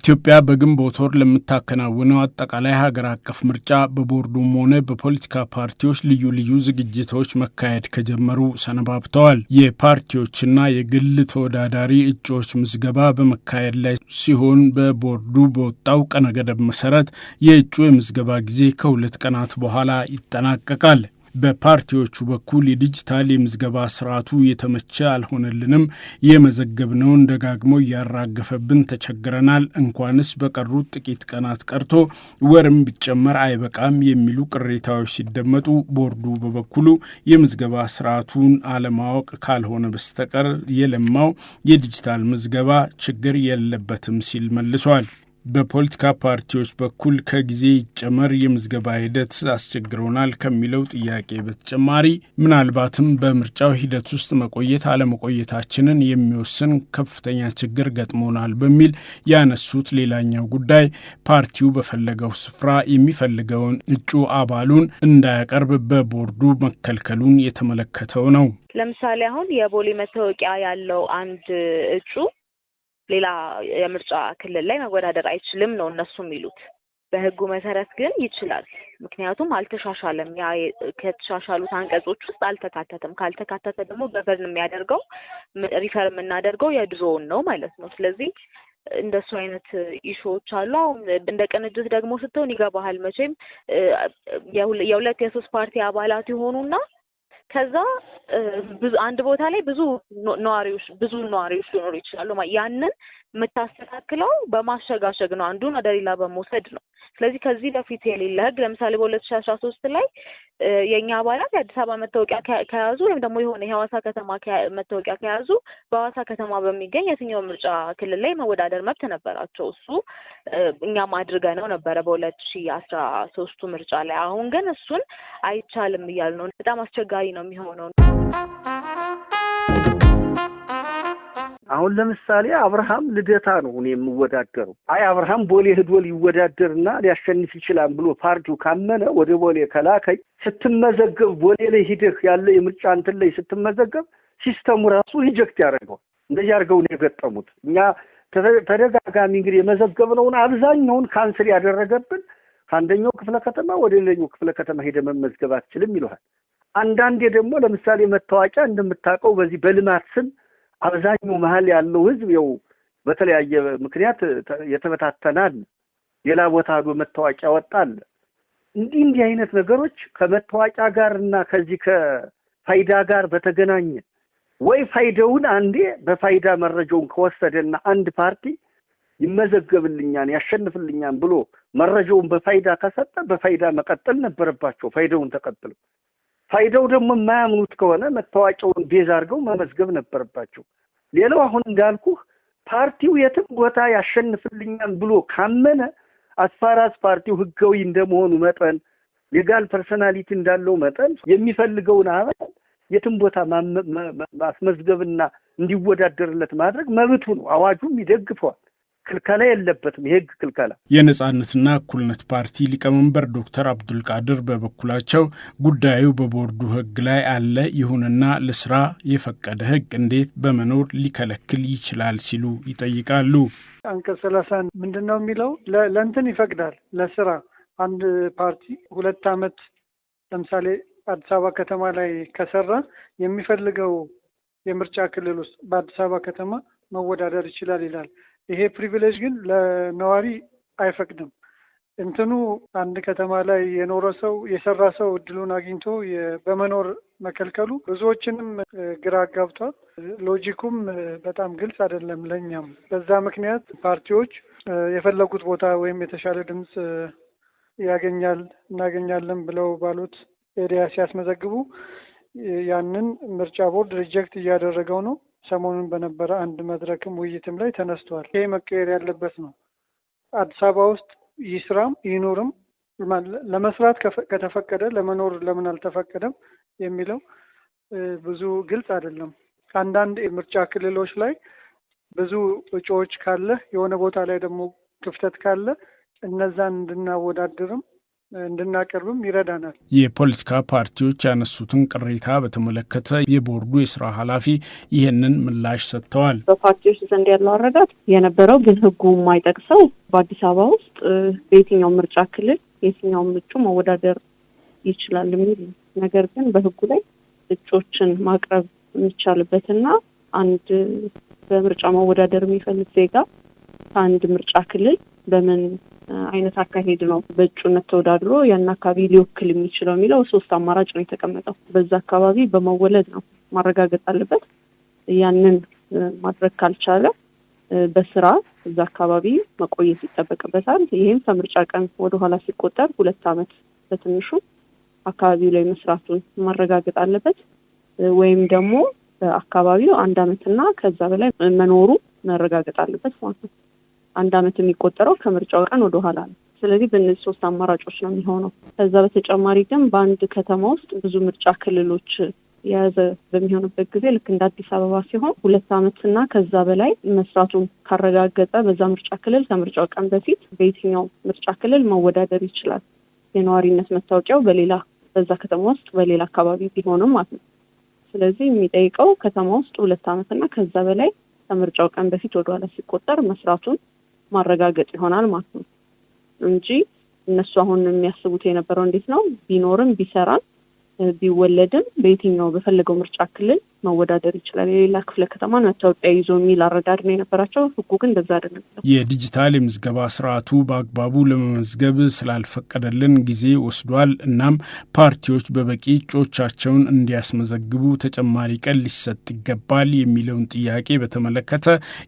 ኢትዮጵያ በግንቦት ወር ለምታከናውነው አጠቃላይ ሀገር አቀፍ ምርጫ በቦርዱም ሆነ በፖለቲካ ፓርቲዎች ልዩ ልዩ ዝግጅቶች መካሄድ ከጀመሩ ሰነባብተዋል። የፓርቲዎችና የግል ተወዳዳሪ እጩዎች ምዝገባ በመካሄድ ላይ ሲሆን በቦርዱ በወጣው ቀነ ገደብ መሰረት የእጩ የምዝገባ ጊዜ ከ2 ቀናት በኋላ ይጠናቀቃል። በፓርቲዎቹ በኩል የዲጂታል የምዝገባ ስርዓቱ የተመቸ አልሆነልንም፣ የመዘገብነውን ደጋግሞ ያራገፈብን ተቸግረናል፣ እንኳንስ በቀሩት ጥቂት ቀናት ቀርቶ ወርም ቢጨመር አይበቃም የሚሉ ቅሬታዎች ሲደመጡ፣ ቦርዱ በበኩሉ የምዝገባ ስርዓቱን አለማወቅ ካልሆነ በስተቀር የለማው የዲጂታል ምዝገባ ችግር የለበትም ሲል መልሷል። በፖለቲካ ፓርቲዎች በኩል ከጊዜ ይጨመር የምዝገባ ሂደት አስቸግሮናል ከሚለው ጥያቄ በተጨማሪ ምናልባትም በምርጫው ሂደት ውስጥ መቆየት አለመቆየታችንን የሚወስን ከፍተኛ ችግር ገጥሞናል በሚል ያነሱት ሌላኛው ጉዳይ ፓርቲው በፈለገው ስፍራ የሚፈልገውን እጩ አባሉን እንዳያቀርብ በቦርዱ መከልከሉን የተመለከተው ነው። ለምሳሌ አሁን የቦሌ መታወቂያ ያለው አንድ እጩ ሌላ የምርጫ ክልል ላይ መወዳደር አይችልም ነው እነሱ የሚሉት። በህጉ መሰረት ግን ይችላል። ምክንያቱም አልተሻሻለም። ያ ከተሻሻሉት አንቀጾች ውስጥ አልተካተተም። ካልተካተተ ደግሞ ገቨርን የሚያደርገው ሪፈር የምናደርገው የድሮውን ነው ማለት ነው። ስለዚህ እንደሱ አይነት ኢሹዎች አሉ። እንደ ቅንጅት ደግሞ ስትሆን ይገባሃል መቼም የሁለት የሶስት ፓርቲ አባላት ይሆኑና ከዛ ብዙ አንድ ቦታ ላይ ብዙ ነዋሪዎች ሊኖሩ ይችላሉ። ያንን የምታስተካክለው በማሸጋሸግ ነው፣ አንዱን ወደ ሌላ በመውሰድ ነው። ስለዚህ ከዚህ በፊት የሌለ ህግ ለምሳሌ በ2013 ላይ የኛ አባላት የአዲስ አበባ መታወቂያ ከያዙ ወይም ደግሞ የሆነ የሐዋሳ ከተማ መታወቂያ ከያዙ በሐዋሳ ከተማ በሚገኝ የትኛው ምርጫ ክልል ላይ መወዳደር መብት ነበራቸው። እሱ እኛም አድርገነው ነበረ በ2013 ምርጫ ላይ። አሁን ግን እሱን አይቻልም እያሉ ነው። በጣም አስቸጋሪ ነው የሚሆነው። አሁን ለምሳሌ አብርሃም ልደታ ነው እኔ የምወዳደረው። አብርሃም ቦሌ ሄዶ ሊወዳደርና ሊያሸንፍ ይችላል ብሎ ፓርቲው ካመነ ወደ ቦሌ ከላከኝ ስትመዘገብ ቦሌ ላይ ሂደህ ያለ የምርጫ እንትን ላይ ስትመዘገብ ሲስተሙ ራሱ ሪጀክት ያደርገዋል። እንደዚህ አድርገው ነው የገጠሙት። እኛ ተደጋጋሚ እንግዲህ የመዘገብነውን አብዛኛውን ካንስል ያደረገብን ከአንደኛው ክፍለ ከተማ ወደ ሌላኛው ክፍለ ከተማ ሄደ መመዝገብ አትችልም ይለዋል። አንዳንዴ ደግሞ ለምሳሌ መታወቂያ እንደምታውቀው በዚህ በልማት ስም አብዛኛው መሀል ያለው ህዝብ ያው በተለያየ ምክንያት የተበታተናል። ሌላ ቦታ ሄዶ መታወቂያ ወጣል። እንዲህ አይነት ነገሮች ከመታወቂያ ጋርና ከዚህ ከፋይዳ ጋር በተገናኘ ወይ ፋይዳውን አንዴ በፋይዳ መረጃውን ከወሰደና አንድ ፓርቲ ይመዘገብልኛል ያሸንፍልኛል ብሎ መረጃውን በፋይዳ ከሰጠ በፋይዳ መቀጠል ነበረባቸው። ፋይዳውን ተቀጥለው ፋይዳው ደግሞ የማያምኑት ከሆነ መታወቂያውን ቤዝ አድርገው መመዝገብ ነበረባቸው። ሌላው አሁን እንዳልኩህ ፓርቲው የትም ቦታ ያሸንፍልኛል ብሎ ካመነ አስፋራስ ፓርቲው ህጋዊ እንደመሆኑ መጠን ሌጋል ፐርሰናሊቲ እንዳለው መጠን የሚፈልገውን አባል የትም ቦታ ማስመዝገብና እንዲወዳደርለት ማድረግ መብቱ ነው። አዋጁም ይደግፈዋል። ክልከላ የለበትም። የህግ ክልከላ። የነጻነትና እኩልነት ፓርቲ ሊቀመንበር ዶክተር አብዱልቃድር በበኩላቸው ጉዳዩ በቦርዱ ህግ ላይ አለ፣ ይሁንና ለስራ የፈቀደ ህግ እንዴት በመኖር ሊከለክል ይችላል ሲሉ ይጠይቃሉ። አንቀጽ 30 ምንድነው የሚለው? ለእንትን ይፈቅዳል። ለስራ አንድ ፓርቲ 2 ዓመት ለምሳሌ አዲስ አበባ ከተማ ላይ ከሰራ የሚፈልገው የምርጫ ክልል ውስጥ በአዲስ አበባ ከተማ መወዳደር ይችላል ይላል። ይሄ ፕሪቪሌጅ ግን ለነዋሪ አይፈቅድም። እንትኑ አንድ ከተማ ላይ የኖረ ሰው የሰራ ሰው እድሉን አግኝቶ በመኖር መከልከሉ ብዙዎችንም ግራ አጋብቷል። ሎጂኩም በጣም ግልጽ አይደለም ለኛም። በዛ ምክንያት ፓርቲዎች የፈለጉት ቦታ ወይም የተሻለ ድምጽ እናገኛለን ብለው ባሉት ኤሪያ ሲያስመዘግቡ ያንን ምርጫ ቦርድ ሪጀክት እያደረገው ነው። ሰሞኑን በነበረ አንድ መድረክም ውይይትም ላይ ተነስቷል። ይሄ መቀየር ያለበት ነው። አዲስ አበባ ውስጥ ይስራም ይኑርም ለመስራት ከተፈቀደ ለመኖር ለምን አልተፈቀደም የሚለው ብዙ ግልጽ አይደለም። አንዳንድ የምርጫ ክልሎች ላይ ብዙ እጩዎች ካለ የሆነ ቦታ ላይ ደግሞ ክፍተት ካለ እነዛን እንድናወዳድርም እንድናቀርብም ይረዳናል። የፖለቲካ ፓርቲዎች ያነሱትን ቅሬታ በተመለከተ የቦርዱ የስራ ኃላፊ ይህንን ምላሽ ሰጥተዋል። በፓርቲዎች ዘንድ ያለው አረዳድ የነበረው ግን ህጉ የማይጠቅሰው በአዲስ አበባ ውስጥ በየትኛው ምርጫ ክልል የትኛው እጩ መወዳደር ይችላል የሚል ነገር ግን በህጉ ላይ እጩዎችን ማቅረብ የሚቻልበትና አንድ በምርጫ መወዳደር የሚፈልግ ዜጋ ከአንድ ምርጫ ክልል በምን አይነት አካሄድ ነው በእጩነት ተወዳድሮ ያን አካባቢ ሊወክል የሚችለው የሚለው 3 አማራጭ ነው የተቀመጠው። በዛ አካባቢ በመወለድ ነው ማረጋገጥ አለበት። ያንን ማድረግ ካልቻለ በስራ እዛ አካባቢ መቆየት ይጠበቅበታል። ይሄም ከምርጫ ቀን ወደ ኋላ ሲቆጠር 2 ዓመት በትንሹ አካባቢው ላይ መስራቱን ማረጋገጥ አለበት። ወይም ደግሞ አካባቢው 1 ዓመትና ከዛ በላይ መኖሩ መረጋገጥ አለበት ማለት ነው። 1 ዓመት የሚቆጠረው ከምርጫው ቀን ወደ ኋላ ነው። ስለዚህ በእነዚህ 3 አማራጮች ነው የሚሆነው። ከዛ በተጨማሪ ግን በአንድ ከተማ ውስጥ ብዙ ምርጫ ክልሎች የያዘ በሚሆንበት ጊዜ ልክ እንደ አዲስ አበባ ሲሆን 2 ዓመትና ከዛ በላይ መስራቱን ካረጋገጠ በዛ ምርጫ ክልል ከምርጫው ቀን በፊት በየትኛው ምርጫ ክልል መወዳደር ይችላል። የነዋሪነት መታወቂያው በዛ ከተማ ውስጥ በሌላ አካባቢ ቢሆንም ማለት ነው። ስለዚህ የሚጠይቀው ከተማ ውስጥ 2 ዓመትና ከዛ በላይ ከምርጫው ቀን በፊት ወደ ኋላ ሲቆጠር መስራቱን ማረጋገጥ ይሆናል ማለት ነው እንጂ እነሱ አሁን የሚያስቡት የነበረው እንዴት ነው ቢኖርም ቢሰራም ቢወለድም በየትኛው በፈለገው ምርጫ ክልል መወዳደር ይችላል የሌላ ክፍለ ከተማ መታወቂያ ይዞ የሚል አረዳድ ነው የነበራቸው። ህጉ ግን እንደዛ አይደለም። የዲጂታል የምዝገባ ስርዓቱ በአግባቡ ለመመዝገብ ስላልፈቀደልን ጊዜ ወስዷል። እናም ፓርቲዎች በበቂ እጩዎቻቸውን እንዲያስመዘግቡ ተጨማሪ ቀን ሊሰጥ ይገባል የሚለውን ጥያቄ በተመለከተ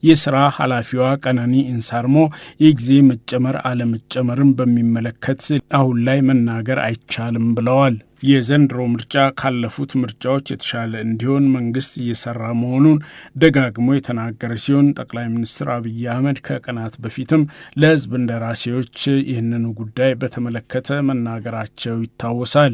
የስራ ኃላፊዋ ቀነኒ ኢንሳርሞ የጊዜ መጨመር አለመጨመርን በሚመለከት አሁን ላይ መናገር አይቻልም ብለዋል። የዘንድሮ ምርጫ ካለፉት ምርጫዎች የተሻለ እንዲሆን መንግስት እየሰራ መሆኑን ደጋግሞ የተናገረ ሲሆን ጠቅላይ ሚኒስትር አብይ አህመድ ከቀናት በፊትም ለህዝብ እንደራሴዎች ይህንኑ ጉዳይ በተመለከተ መናገራቸው ይታወሳል።